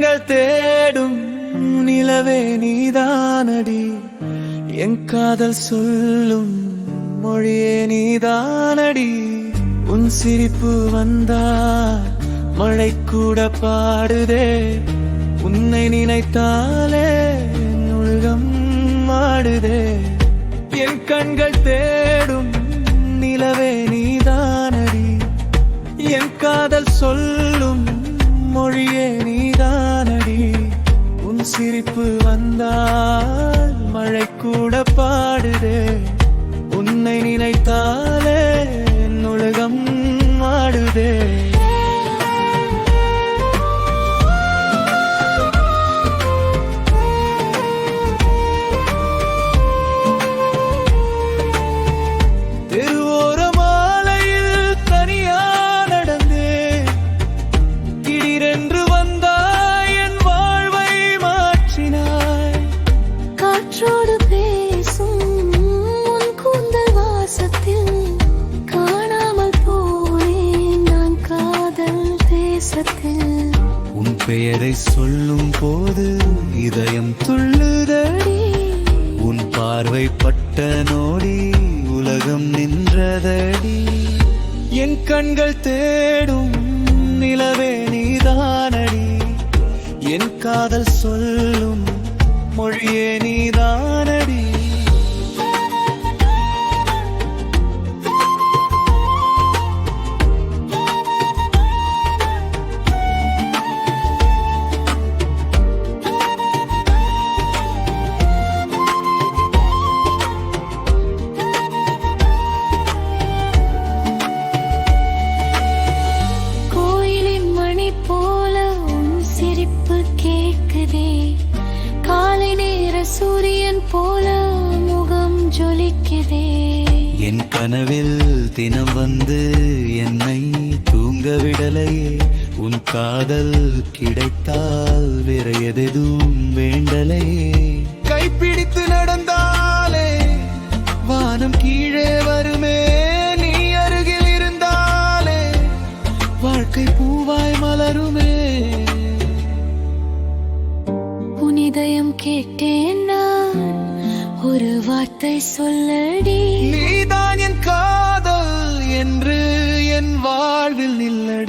கண்கள் தேடும் நிலவே நீதானடி, என் காதல் சொல்லும் மொழியே நீதானடி. உன் சிரிப்பு வந்தால் மழை கூட பாடுதே, உன்னை நினைத்தாலே என் உலகம் ஆடுதே. என் கண்கள் தேடும் நிலவே நீதானடி, என் காதல் சொல்லும் மொழியே நீதானடி. உன் சிரிப்பு வந்தால் மழை கூட பாடுதே, உன்னை நினைத்தாலே என் உலகம் ஆடுதே. உன் பெயரை சொல்லும் போது இதயம் துள்ளுதடி, உன் பார்வை பட்ட நோடி உலகம் நின்றதடி. என் கண்கள் தேடும் நிலவே நீதானடி, என் காதல் சொல்லும் மொழியே நீதானடி. காலை நேர சூரியன் போல முகம் ஜொலிக்குதே. என் கனவில் தினம் வந்து என்னை தூங்க விடலையே, உன் காதல் கிடைத்தால் வேற எதுவும் வேண்டலையே. கைப்பிடித்து நடந்தாலே வானம் கீழே வருமே, நீ அருகில் இருந்தாலே வாழ்க்கை பூவாய் மலருமே. இதயம் கேட்டேன் நான், ஒரு வார்த்தை சொல்லடி. நீதான் என் காதல் என்று என் வாழ்வில் நில்லடி.